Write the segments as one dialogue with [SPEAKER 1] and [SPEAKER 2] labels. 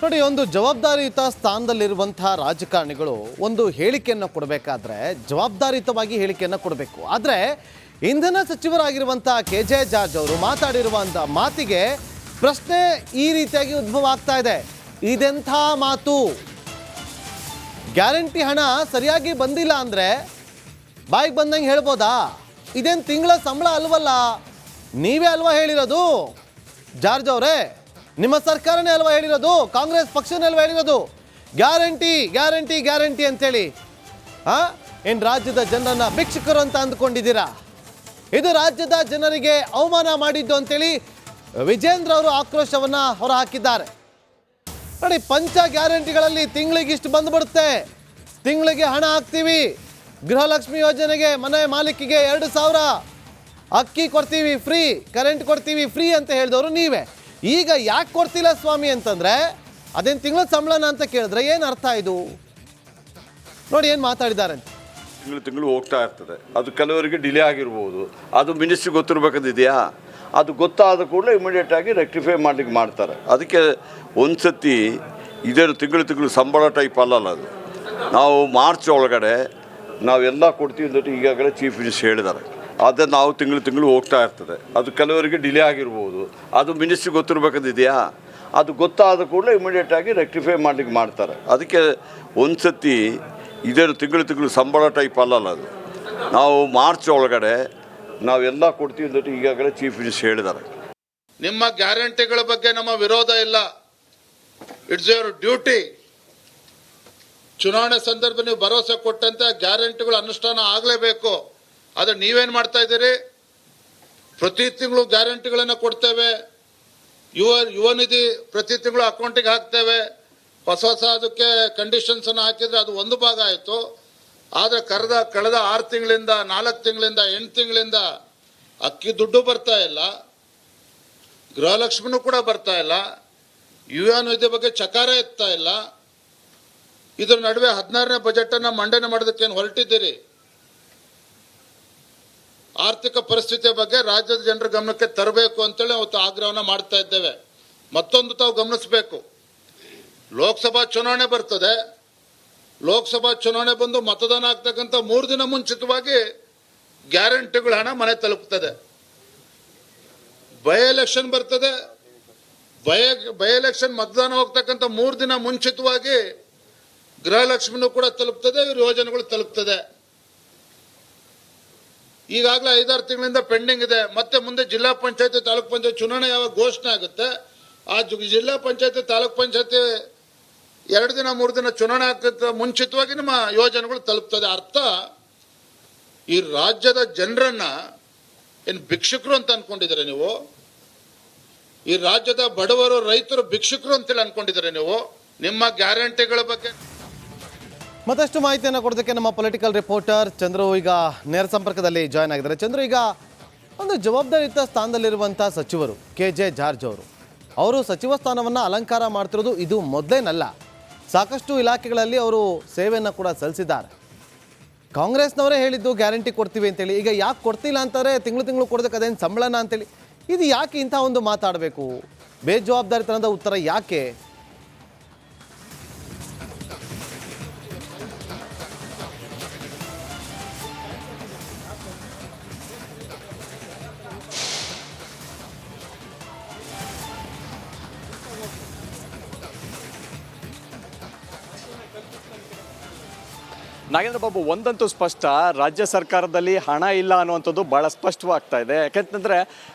[SPEAKER 1] ನೋಡಿ, ಒಂದು ಜವಾಬ್ದಾರಿಯುತ ಸ್ಥಾನದಲ್ಲಿರುವಂತಹ ರಾಜಕಾರಣಿಗಳು ಒಂದು ಹೇಳಿಕೆಯನ್ನು ಕೊಡಬೇಕಾದ್ರೆ ಜವಾಬ್ದಾರಿಯುತವಾಗಿ ಹೇಳಿಕೆಯನ್ನು ಕೊಡಬೇಕು. ಆದರೆ ಇಂಧನ ಸಚಿವರಾಗಿರುವಂತಹ KJ ಜಾರ್ಜ್ ಅವರು ಮಾತಾಡಿರುವಂಥ ಮಾತಿಗೆ ಪ್ರಶ್ನೆ ಈ ರೀತಿಯಾಗಿ ಉದ್ಭವ ಆಗ್ತಾ ಇದೆ. ಇದೆಂಥ ಮಾತು? ಗ್ಯಾರಂಟಿ ಹಣ ಸರಿಯಾಗಿ ಬಂದಿಲ್ಲ ಅಂದರೆ ಬಾಯಿಗೆ ಬಂದಂಗೆ ಹೇಳ್ಬೋದಾ? ಇದೇನು ತಿಂಗಳ ಸಂಬಳ ಅಲ್ವಲ್ಲ? ನೀವೇ ಅಲ್ವಾ ಹೇಳಿರೋದು ಜಾರ್ಜ್ ಅವರೇ? ನಿಮ್ಮ ಸರ್ಕಾರನೇ ಅಲ್ವಾ ಹೇಳಿರೋದು? ಕಾಂಗ್ರೆಸ್ ಪಕ್ಷನೇ ಅಲ್ವಾ ಹೇಳಿರೋದು ಗ್ಯಾರಂಟಿ ಗ್ಯಾರಂಟಿ ಗ್ಯಾರಂಟಿ ಅಂತೇಳಿ? ಏನು ರಾಜ್ಯದ ಜನರನ್ನ ಭಿಕ್ಷುಕರು ಅಂತ ಅಂದ್ಕೊಂಡಿದ್ದೀರಾ? ಇದು ರಾಜ್ಯದ ಜನರಿಗೆ ಅವಮಾನ ಮಾಡಿದ್ದು ಅಂತೇಳಿ ವಿಜೇಂದ್ರ ಅವರು ಆಕ್ರೋಶವನ್ನ ಹೊರಹಾಕಿದ್ದಾರೆ. ನೋಡಿ, ಪಂಚ ಗ್ಯಾರಂಟಿಗಳಲ್ಲಿ ತಿಂಗಳಿಗೆ ಇಷ್ಟು ಬಂದ್ಬಿಡುತ್ತೆ, ತಿಂಗಳಿಗೆ ಹಣ ಹಾಕ್ತೀವಿ, ಗೃಹಲಕ್ಷ್ಮಿ ಯೋಜನೆಗೆ ಮನೆ ಮಾಲೀಕಿಗೆ 2,000, ಅಕ್ಕಿ ಕೊಡ್ತೀವಿ ಫ್ರೀ, ಕರೆಂಟ್ ಕೊಡ್ತೀವಿ ಫ್ರೀ ಅಂತ ಹೇಳಿದವರು ನೀವೇ. ಈಗ ಯಾಕೆ ಕೊಡ್ತಿಲ್ಲ ಸ್ವಾಮಿ ಅಂತಂದ್ರೆ ಅದೇನು ತಿಂಗಳ ಸಂಬಳನ ಅಂತ ಕೇಳಿದ್ರೆ ಏನು ಅರ್ಥ ಇದು? ನೋಡಿ ಏನು ಮಾತಾಡಿದ್ದಾರೆ ಅಂತ.
[SPEAKER 2] ತಿಂಗಳು ಹೋಗ್ತಾ ಇರ್ತದೆ, ಅದು ಕೆಲವರಿಗೆ ಡಿಲೇ ಆಗಿರ್ಬೋದು, ಅದು ಮಿನಿಸ್ಟ್ರಿ ಗೊತ್ತಿರಬೇಕಂದಿದೆಯಾ? ಅದು ಗೊತ್ತಾದ ಕೂಡಲೇ ಇಮಿಡಿಯೇಟಾಗಿ ರೆಕ್ಟಿಫೈ ಮಾಡ್ಲಿಕ್ಕೆ ಮಾಡ್ತಾರೆ. ಅದಕ್ಕೆ ಒಂದು ಸತಿ ಇದೇನು ತಿಂಗಳು ಸಂಬಳ ಟೈಪ್ ಅಲ್ಲಲ್ಲ, ಅದು ನಾವು ಮಾರ್ಚ್ ಒಳಗಡೆ ನಾವೆಲ್ಲ ಕೊಡ್ತೀವಿ ಅಂತ ಈಗಾಗಲೇ ಚೀಫ್ ಮಿನಿಸ್ಟರ್ ಹೇಳಿದ್ದಾರೆ. ಆದರೆ ನಾವು ತಿಂಗಳು ಹೋಗ್ತಾ ಇರ್ತದೆ, ಅದು ಕೆಲವರಿಗೆ ಡಿಲೇ ಆಗಿರ್ಬೋದು, ಅದು ಮಿನಿಸ್ಟ್ರಿ ಗೊತ್ತಿರಬೇಕಂದಿದೆಯಾ? ಅದು ಗೊತ್ತಾದ ಕೂಡಲೇ ಇಮಿಡಿಯೇಟಾಗಿ ರೆಕ್ಟಿಫೈ ಮಾಡ್ಲಿಕ್ಕೆ ಮಾಡ್ತಾರೆ. ಅದಕ್ಕೆ ಒಂದು ಸತಿ ಇದೇನು ತಿಂಗಳು ಸಂಬಳ ಟೈಪ್ ಅಲ್ಲಲ್ಲ, ಅದು ನಾವು ಮಾರ್ಚ್ ಒಳಗಡೆ ನಾವೆಲ್ಲ ಕೊಡ್ತೀವಿ ಅಂತ ಈಗಾಗಲೇ ಚೀಫ್ ಮಿನಿಸ್ಟರ್ ಹೇಳಿದ್ದಾರೆ.
[SPEAKER 3] ನಿಮ್ಮ ಗ್ಯಾರಂಟಿಗಳ ಬಗ್ಗೆ ನಮ್ಮ ವಿರೋಧ ಇಲ್ಲ. It's your duty. ಚುನಾವಣೆ ಸಂದರ್ಭ ನೀವು ಭರವಸೆ ಕೊಟ್ಟಂತೆ ಗ್ಯಾರಂಟಿಗಳು ಅನುಷ್ಠಾನ ಆಗಲೇಬೇಕು. ಆದರೆ ನೀವೇನು ಮಾಡ್ತಾ ಇದ್ದೀರಿ? ಪ್ರತಿ ತಿಂಗಳು ಗ್ಯಾರಂಟಿಗಳನ್ನು ಕೊಡ್ತೇವೆ, ಯುವ ನಿಧಿ ಪ್ರತಿ ತಿಂಗಳು ಅಕೌಂಟಿಗೆ ಹಾಕ್ತೇವೆ, ಹೊಸ ಅದಕ್ಕೆ ಕಂಡೀಷನ್ಸ್ ಅನ್ನು ಹಾಕಿದ್ರೆ ಅದು ಒಂದು ಭಾಗ ಆಯಿತು. ಆದರೆ ಕಳೆದ 6 ತಿಂಗಳಿಂದ 4 ತಿಂಗಳಿಂದ 8 ತಿಂಗಳಿಂದ ಅಕ್ಕಿ ದುಡ್ಡು ಬರ್ತಾ ಇಲ್ಲ, ಗೃಹಲಕ್ಷ್ಮಿನೂ ಕೂಡ ಬರ್ತಾ ಇಲ್ಲ, ಯುವ ನಿಧಿ ಬಗ್ಗೆ ಚಕಾರ ಎತ್ತಾ ಇಲ್ಲ. ಇದ್ರ ನಡುವೆ 16ನೇ ಬಜೆಟ್ ಅನ್ನ ಮಂಡನೆ ಮಾಡೋದಕ್ಕೇನು ಹೊರಟಿದ್ದೀರಿ? ಆರ್ಥಿಕ ಪರಿಸ್ಥಿತಿಯ ಬಗ್ಗೆ ರಾಜ್ಯದ ಜನರ ಗಮನಕ್ಕೆ ತರಬೇಕು ಅಂತೇಳಿ ಅವತ್ತು ಆಗ್ರಹವನ್ನು ಮಾಡ್ತಾ ಇದ್ದೇವೆ. ಮತ್ತೊಂದು ತಾವು ಗಮನಿಸಬೇಕು, ಲೋಕಸಭಾ ಚುನಾವಣೆ ಬರ್ತದೆ. ಲೋಕಸಭಾ ಚುನಾವಣೆ ಬಂದು ಮತದಾನ ಆಗ್ತಕ್ಕಂಥ 3 ದಿನ ಮುಂಚಿತವಾಗಿ ಗ್ಯಾರಂಟಿಗಳ ಹಣ ಮನೆ ತಲುಪ್ತದೆ. ಬೈ ಎಲೆಕ್ಷನ್ ಬರ್ತದೆ. ಬೈ ಎಲೆಕ್ಷನ್ ಮತದಾನ ಹೋಗ್ತಕ್ಕಂಥ 3 ದಿನ ಮುಂಚಿತವಾಗಿ ಗೃಹಲಕ್ಷ್ಮಿನೂ ಕೂಡ ತಲುಪ್ತದೆ, ಇವ್ರ ಯೋಜನೆಗಳು ತಲುಪ್ತದೆ. ಈಗಾಗಲೇ 5-6 ತಿಂಗಳಿಂದ ಪೆಂಡಿಂಗ್ ಇದೆ. ಮತ್ತೆ ಮುಂದೆ ಜಿಲ್ಲಾ ಪಂಚಾಯತಿ ತಾಲೂಕ್ ಪಂಚಾಯತ್ ಚುನಾವಣೆ ಯಾವಾಗ ಘೋಷಣೆ ಆಗುತ್ತೆ, ಆ ಜಿಲ್ಲಾ ಪಂಚಾಯತಿ ತಾಲೂಕ್ ಪಂಚಾಯತಿ 2 ದಿನ 3 ದಿನ ಚುನಾವಣೆ ಆಗ್ತದೆ ಮುಂಚಿತವಾಗಿ ನಿಮ್ಮ ಯೋಜನೆಗಳು ತಲುಪ್ತದೆ. ಅರ್ಥ, ಈ ರಾಜ್ಯದ ಜನರನ್ನ ಏನು ಭಿಕ್ಷುಕರು ಅಂತ ಅನ್ಕೊಂಡಿದ್ದಾರೆ ನೀವು? ಈ ರಾಜ್ಯದ ಬಡವರು ರೈತರು ಭಿಕ್ಷುಕರು ಅಂತೇಳಿ ಅನ್ಕೊಂಡಿದ್ದಾರೆ ನೀವು? ನಿಮ್ಮ ಗ್ಯಾರಂಟಿಗಳ ಬಗ್ಗೆ
[SPEAKER 1] ಮತ್ತಷ್ಟು ಮಾಹಿತಿಯನ್ನು ಕೊಡೋದಕ್ಕೆ ನಮ್ಮ ಪೊಲಿಟಿಕಲ್ ರಿಪೋರ್ಟರ್ ಚಂದ್ರು ಈಗ ನೇರ ಸಂಪರ್ಕದಲ್ಲಿ ಜಾಯ್ನ್ ಆಗಿದ್ದಾರೆ. ಚಂದ್ರು, ಈಗ ಒಂದು ಜವಾಬ್ದಾರಿಯುತ ಸ್ಥಾನದಲ್ಲಿರುವಂಥ ಸಚಿವರು KJ ಜಾರ್ಜ್ ಅವರು ಸಚಿವ ಸ್ಥಾನವನ್ನು ಅಲಂಕಾರ ಮಾಡ್ತಿರೋದು ಇದು ಮೊದಲೇನಲ್ಲ. ಸಾಕಷ್ಟು ಇಲಾಖೆಗಳಲ್ಲಿ ಅವರು ಸೇವೆಯನ್ನು ಕೂಡ ಸಲ್ಲಿಸಿದ್ದಾರೆ. ಕಾಂಗ್ರೆಸ್ನವರೇ ಹೇಳಿದ್ದು ಗ್ಯಾರಂಟಿ ಕೊಡ್ತೀವಿ ಅಂತೇಳಿ. ಈಗ ಯಾಕೆ ಕೊಡ್ತಿಲ್ಲ ಅಂತಾರೆ? ತಿಂಗಳು ಕೊಡೋದಕ್ಕೆ ಅದೇನು ಸಂಬಳನ ಅಂತೇಳಿ. ಇದು ಯಾಕೆ ಇಂಥ ಒಂದು ಮಾತಾಡಬೇಕು? ಬೇಜವಾಬ್ದಾರಿತನದ ಉತ್ತರ ಯಾಕೆ?
[SPEAKER 4] ನಾಗೇಂದ್ರ ಬಾಬು, ಒಂದಂತೂ ಸ್ಪಷ್ಟ, ರಾಜ್ಯ ಸರ್ಕಾರದಲ್ಲಿ ಹಣ ಇಲ್ಲ ಅನ್ನುವಂಥದ್ದು ಭಾಳ ಸ್ಪಷ್ಟವಾಗ್ತಾ ಇದೆ. ಯಾಕೆಂತಂದರೆ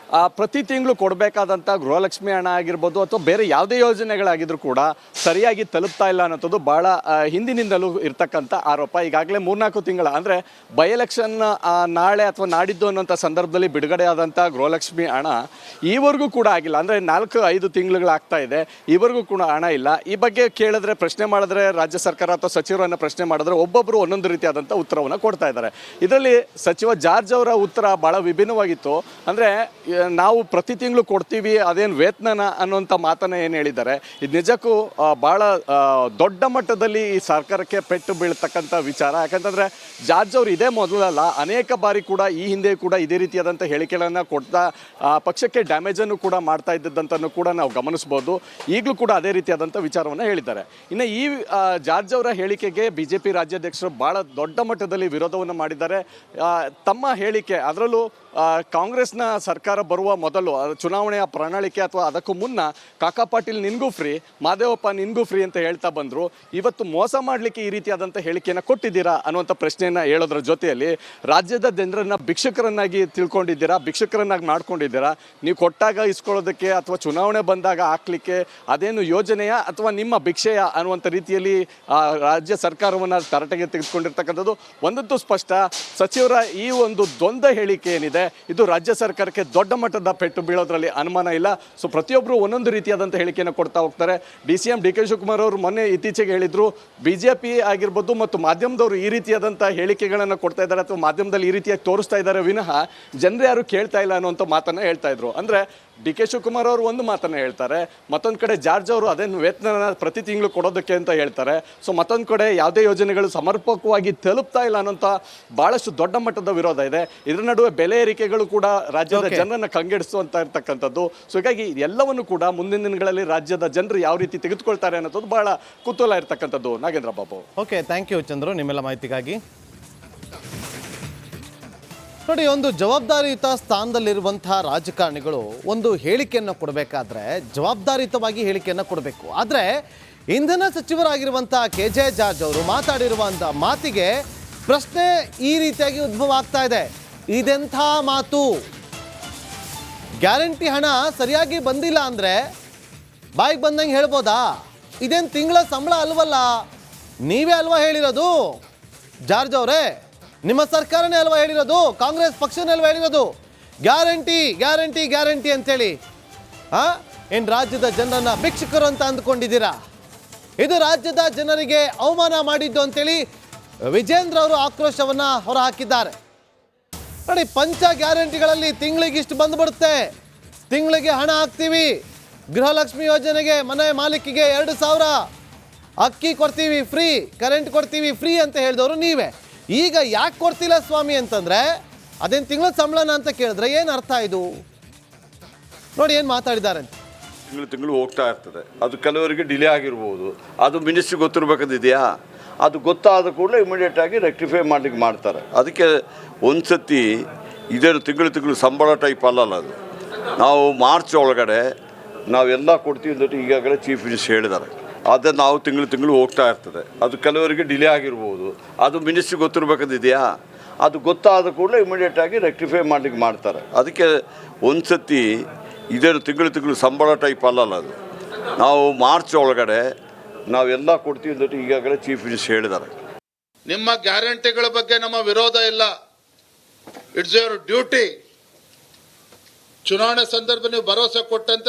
[SPEAKER 4] ಪ್ರತಿ ತಿಂಗಳು ಕೊಡಬೇಕಾದಂಥ ಗೃಹಲಕ್ಷ್ಮಿ ಹಣ ಆಗಿರ್ಬೋದು ಅಥವಾ ಬೇರೆ ಯಾವುದೇ ಯೋಜನೆಗಳಾಗಿದ್ರೂ ಕೂಡ ಸರಿಯಾಗಿ ತಲುಪ್ತಾ ಇಲ್ಲ ಅನ್ನೋಂಥದ್ದು ಭಾಳ ಹಿಂದಿನಿಂದಲೂ ಇರ್ತಕ್ಕಂಥ ಆರೋಪ. ಈಗಾಗಲೇ 3-4 ತಿಂಗಳ ಅಂದರೆ ಬೈ ಎಲೆಕ್ಷನ್ ನಾಳೆ ಅಥವಾ ನಾಡಿದ್ದು ಅನ್ನೋಂಥ ಸಂದರ್ಭದಲ್ಲಿ ಬಿಡುಗಡೆ ಆದಂಥ ಗೃಹಲಕ್ಷ್ಮಿ ಹಣ ಈವರೆಗೂ ಕೂಡ ಆಗಿಲ್ಲ. ಅಂದರೆ 4-5 ತಿಂಗಳುಗಳಾಗ್ತಾ ಇದೆ, ಈವರೆಗೂ ಕೂಡ ಹಣ ಇಲ್ಲ. ಈ ಬಗ್ಗೆ ಕೇಳಿದ್ರೆ, ಪ್ರಶ್ನೆ ಮಾಡಿದ್ರೆ, ರಾಜ್ಯ ಸರ್ಕಾರ ಅಥವಾ ಸಚಿವರನ್ನು ಪ್ರಶ್ನೆ ಮಾಡಿದ್ರೆ ಒಬ್ಬೊಬ್ಬರು ಒಂದೊಂದು ರೀತಿಯಾದಂಥ ಉತ್ತರವನ್ನು ಕೊಡ್ತಾ ಇದ್ದಾರೆ. ಇದರಲ್ಲಿ ಸಚಿವ ಜಾರ್ಜ್ ಅವರ ಉತ್ತರ ಭಾಳ ವಿಭಿನ್ನವಾಗಿತ್ತು. ಅಂದರೆ ನಾವು ಪ್ರತಿ ತಿಂಗಳು ಕೊಡ್ತೀವಿ, ಅದೇನು ವೇತನ ಅನ್ನೋಂಥ ಮಾತನ್ನು ಏನು ಹೇಳಿದ್ದಾರೆ, ಇದು ನಿಜಕ್ಕೂ ಭಾಳ ದೊಡ್ಡ ಮಟ್ಟದಲ್ಲಿ ಈ ಸರ್ಕಾರಕ್ಕೆ ಪೆಟ್ಟು ಬೀಳ್ತಕ್ಕಂಥ ವಿಚಾರ. ಯಾಕಂತಂದರೆ ಜಾರ್ಜ್ ಅವರು ಇದೇ ಮೊದಲಲ್ಲ, ಅನೇಕ ಬಾರಿ ಕೂಡ ಈ ಹಿಂದೆ ಕೂಡ ಇದೇ ರೀತಿಯಾದಂಥ ಹೇಳಿಕೆಗಳನ್ನು ಕೊಡ್ತಾ ಪಕ್ಷಕ್ಕೆ ಡ್ಯಾಮೇಜನ್ನು ಕೂಡ ಮಾಡ್ತಾ ಇದ್ದದಂತನ್ನು ಕೂಡ ನಾವು ಗಮನಿಸ್ಬೋದು. ಈಗಲೂ ಕೂಡ ಅದೇ ರೀತಿಯಾದಂಥ ವಿಚಾರವನ್ನು ಹೇಳಿದ್ದಾರೆ. ಇನ್ನು ಈ ಜಾರ್ಜ್ ಅವರ ಹೇಳಿಕೆಗೆ ಬಿಜೆಪಿ ರಾಜ್ಯಾಧ್ಯಕ್ಷರು ಭಾಳ ದೊಡ್ಡ ಮಟ್ಟದಲ್ಲಿ ವಿರೋಧವನ್ನು ಮಾಡಿದ್ದಾರೆ. ತಮ್ಮ ಹೇಳಿಕೆ, ಅದರಲ್ಲೂ ಕಾಂಗ್ರೆಸ್ನ ಸರ್ಕಾರ ಬರುವ ಮೊದಲು ಚುನಾವಣೆಯ ಪ್ರಣಾಳಿಕೆ ಅಥವಾ ಅದಕ್ಕೂ ಮುನ್ನ ಕಾಕಾ ಪಾಟೀಲ್ ನಿನ್ಗೂ ಫ್ರೀ, ಮಾದೇವಪ್ಪ ನಿನ್ಗೂ ಫ್ರೀ ಅಂತ ಹೇಳ್ತಾ ಬಂದರು. ಇವತ್ತು ಮೋಸ ಮಾಡಲಿಕ್ಕೆ ಈ ರೀತಿಯಾದಂಥ ಹೇಳಿಕೆಯನ್ನು ಕೊಟ್ಟಿದ್ದೀರಾ ಅನ್ನುವಂಥ ಪ್ರಶ್ನೆಯನ್ನು ಹೇಳೋದ್ರ ಜೊತೆಯಲ್ಲಿ ರಾಜ್ಯದ ಜನರನ್ನು ಭಿಕ್ಷುಕರನ್ನಾಗಿ ತಿಳ್ಕೊಂಡಿದ್ದೀರಾ, ಭಿಕ್ಷುಕರನ್ನಾಗಿ ಮಾಡ್ಕೊಂಡಿದ್ದೀರಾ. ನೀವು ಕೊಟ್ಟಾಗ ಇಸ್ಕೊಳ್ಳೋದಕ್ಕೆ ಅಥವಾ ಚುನಾವಣೆ ಬಂದಾಗ ಹಾಕ್ಲಿಕ್ಕೆ ಅದೇನು ಯೋಜನೆಯ ಅಥವಾ ನಿಮ್ಮ ಭಿಕ್ಷೆಯ ಅನ್ನುವಂಥ ರೀತಿಯಲ್ಲಿ ರಾಜ್ಯ ಸರ್ಕಾರವನ್ನು ತರಟೆಗೆ ತೆಗೆದುಕೊಂಡಿರ್ತಕ್ಕಂಥದ್ದು ಒಂದಂತೂ ಸ್ಪಷ್ಟ. ಸಚಿವರ ಈ ಒಂದು ದ್ವಂದ್ವ ಹೇಳಿಕೆ ಏನಿದೆ, ಇದು ರಾಜ್ಯ ಸರ್ಕಾರಕ್ಕೆ ದೊಡ್ಡ ಮಟ್ಟದ ಪೆಟ್ಟು ಬೀಳೋದ್ರಲ್ಲಿ ಅನುಮಾನ ಇಲ್ಲ. ಸೊ ಪ್ರತಿಯೊಬ್ಬರು ಒಂದೊಂದು ರೀತಿಯಾದಂಥ ಹೇಳಿಕೆಯನ್ನು ಕೊಡ್ತಾ ಹೋಗ್ತಾರೆ. DCM DK ಶಿವಕುಮಾರ್ ಅವರು ಮೊನ್ನೆ ಇತ್ತೀಚೆಗೆ ಹೇಳಿದ್ರು, BJP ಆಗಿರ್ಬೋದು ಮತ್ತು ಮಾಧ್ಯಮದವರು ಈ ರೀತಿಯಾದಂಥ ಹೇಳಿಕೆಗಳನ್ನು ಕೊಡ್ತಾ ಇದ್ದಾರೆ ಅಥವಾ ಮಾಧ್ಯಮದಲ್ಲಿ ಈ ರೀತಿಯಾಗಿ ತೋರಿಸ್ತಾ ಇದ್ದಾರೆ ವಿನಃ ಜನರು ಯಾರು ಕೇಳ್ತಾ ಇಲ್ಲ ಅನ್ನುವಂಥ ಮಾತನ್ನು ಹೇಳ್ತಾ ಇದ್ರು. ಅಂದರೆ DK ಶಿವಕುಮಾರ್ ಅವರು ಒಂದು ಮಾತನ್ನು ಹೇಳ್ತಾರೆ, ಮತ್ತೊಂದು ಕಡೆ ಜಾರ್ಜ್ ಅವರು ಅದೇನು ವೇತನ ಪ್ರತಿ ತಿಂಗಳು ಕೊಡೋದಕ್ಕೆ ಅಂತ ಹೇಳ್ತಾರೆ. ಸೊ ಮತ್ತೊಂದು ಕಡೆ ಯಾವುದೇ ಯೋಜನೆಗಳು ಸಮರ್ಪಕವಾಗಿ ತಲುಪ್ತಾ ಇಲ್ಲ ಅನ್ನೋಂಥ ಭಾಳಷ್ಟು ದೊಡ್ಡ ಮಟ್ಟದ ವಿರೋಧ ಇದೆ. ಇದರ ನಡುವೆ ಬೆಲೆ ಏರಿಕೆಗಳು ಕೂಡ ರಾಜ್ಯದ ಜನರನ್ನು ಕಂಗೆಡಿಸುವಂತ ಇರ್ತಕ್ಕಂಥದ್ದು. ಸೊ ಹೀಗಾಗಿ ಎಲ್ಲವನ್ನು ಕೂಡ ಮುಂದಿನ ದಿನಗಳಲ್ಲಿ ರಾಜ್ಯದ ಜನರು ಯಾವ ರೀತಿ ತೆಗೆದುಕೊಳ್ತಾರೆ ಅನ್ನೋದು ಬಹಳ ಕುತೂಹಲ ಇರ್ತಕ್ಕಂಥದ್ದು. Nagendra Babu.
[SPEAKER 1] Okay, thank you Chandru ನಿಮ್ಮೆಲ್ಲ ಮಾಹಿತಿಗಾಗಿ. ನೋಡಿ, ಒಂದು ಜವಾಬ್ದಾರಿಯುತ ಸ್ಥಾನದಲ್ಲಿರುವಂತಹ ರಾಜಕಾರಣಿಗಳು ಒಂದು ಹೇಳಿಕೆಯನ್ನು ಕೊಡಬೇಕಾದ್ರೆ ಜವಾಬ್ದಾರಿಯುತವಾಗಿ ಹೇಳಿಕೆಯನ್ನು ಕೊಡಬೇಕು. ಆದರೆ ಇಂಧನ ಸಚಿವರಾಗಿರುವಂಥ KJ ಜಾರ್ಜ್ ಅವರು ಮಾತಾಡಿರುವಂಥ ಮಾತಿಗೆ ಪ್ರಶ್ನೆ ಈ ರೀತಿಯಾಗಿ ಉದ್ಭವ ಆಗ್ತಾ ಇದೆ. ಇದೆಂಥ ಮಾತು? ಗ್ಯಾರಂಟಿ ಹಣ ಸರಿಯಾಗಿ ಬಂದಿಲ್ಲ ಅಂದರೆ ಬಾಯಿಗೆ ಬಂದಂಗೆ ಹೇಳ್ಬೋದಾ? ಇದೇನು ತಿಂಗಳ ಸಂಬಳ ಅಲ್ವಲ್ಲ? ನೀವೇ ಅಲ್ವಾ ಹೇಳಿರೋದು ಜಾರ್ಜ್ ಅವರೇ? ನಿಮ್ಮ ಸರ್ಕಾರನೇ ಅಲ್ವಾ ಹೇಳಿರೋದು? ಕಾಂಗ್ರೆಸ್ ಪಕ್ಷನೇ ಅಲ್ವಾ ಹೇಳಿರೋದು ಗ್ಯಾರಂಟಿ ಗ್ಯಾರಂಟಿ ಗ್ಯಾರಂಟಿ ಅಂತೇಳಿ? ಏನು ರಾಜ್ಯದ ಜನರನ್ನ ಭಿಕ್ಷುಕರು ಅಂತ ಅಂದ್ಕೊಂಡಿದ್ದೀರಾ? ಇದು ರಾಜ್ಯದ ಜನರಿಗೆ ಅವಮಾನ ಮಾಡಿದ್ದು ಅಂತೇಳಿ ವಿಜೇಂದ್ರ ಅವರು ಆಕ್ರೋಶವನ್ನು ಹೊರಹಾಕಿದ್ದಾರೆ. ನೋಡಿ, ಪಂಚ ಗ್ಯಾರಂಟಿಗಳಲ್ಲಿ ತಿಂಗಳಿಗೆ ಇಷ್ಟು ಬಂದುಬಿಡುತ್ತೆ, ತಿಂಗಳಿಗೆ ಹಣ ಹಾಕ್ತೀವಿ, ಗೃಹಲಕ್ಷ್ಮಿ ಯೋಜನೆಗೆ ಮನೆ ಮಾಲೀಕಿಗೆ 2,000, ಅಕ್ಕಿ ಕೊಡ್ತೀವಿ ಫ್ರೀ, ಕರೆಂಟ್ ಕೊಡ್ತೀವಿ ಫ್ರೀ ಅಂತ ಹೇಳಿದವರು ನೀವೇ. ಈಗ ಯಾಕೆ ಕೊಡ್ತಿಲ್ಲ ಸ್ವಾಮಿ ಅಂತಂದರೆ ಅದೇನು ತಿಂಗಳ ಸಂಬಳನ ಅಂತ ಕೇಳಿದ್ರೆ ಏನು ಅರ್ಥ ಇದು? ನೋಡಿ ಏನು ಮಾತಾಡಿದ್ದಾರೆ ಅಂತ.
[SPEAKER 2] ತಿಂಗಳು ಹೋಗ್ತಾ ಇರ್ತದೆ, ಅದು ಕೆಲವರಿಗೆ ಡಿಲೇ ಆಗಿರ್ಬೋದು, ಅದು ಮಿನಿಸ್ಟ್ರಿ ಗೊತ್ತಿರಬೇಕಂದಿದೆಯಾ? ಅದು ಗೊತ್ತಾದ ಕೂಡಲೇ ಇಮಿಡಿಯೇಟಾಗಿ ರೆಕ್ಟಿಫೈ ಮಾಡಲಿಕ್ಕೆ ಮಾಡ್ತಾರೆ. ಅದಕ್ಕೆ ಒಂದು ಸತಿ ಇದೇನು ತಿಂಗಳು ಸಂಬಳ ಟೈಪ್ ಅಲ್ಲಲ್ಲ ಅದು. ನಾವು ಮಾರ್ಚ್ ಒಳಗಡೆ ನಾವೆಲ್ಲ ಕೊಡ್ತೀವಿ ಅಂತ ಈಗಾಗಲೇ ಚೀಫ್ ಮಿನಿಸ್ಟರ್ ಹೇಳಿದ್ದಾರೆ. ಆದರೆ ನಾವು ತಿಂಗಳು ಹೋಗ್ತಾ ಇರ್ತದೆ, ಅದು ಕೆಲವರಿಗೆ ಡಿಲೇ ಆಗಿರ್ಬೋದು, ಅದು ಮಿನಿಸ್ಟ್ರಿ ಗೊತ್ತಿರಬೇಕಂದಿದೆಯಾ? ಅದು ಗೊತ್ತಾದ ಕೂಡಲೇ ಇಮಿಡಿಯೇಟಾಗಿ ರೆಕ್ಟಿಫೈ ಮಾಡಲಿಕ್ಕೆ ಮಾಡ್ತಾರೆ. ಅದಕ್ಕೆ ಒಂದು ಸತಿ ಇದೇನು ತಿಂಗಳು ಸಂಬಳ ಟೈಪ್ ಅಲ್ಲಲ್ಲ ಅದು. ನಾವು ಮಾರ್ಚ್ ಒಳಗಡೆ ನಾವೆಲ್ಲ ಕೊಡ್ತೀವಿ ಅಂತ ಈಗಾಗಲೇ ಚೀಫ್ ಮಿನಿಸ್ಟರ್ ಹೇಳಿದ್ದಾರೆ.
[SPEAKER 3] ನಿಮ್ಮ ಗ್ಯಾರಂಟಿಗಳ ಬಗ್ಗೆ ನಮ್ಮ ವಿರೋಧ ಇಲ್ಲ. It's your duty. ಚುನಾವಣೆ ಸಂದರ್ಭ ನೀವು ಭರವಸೆ ಕೊಟ್ಟಂತೆ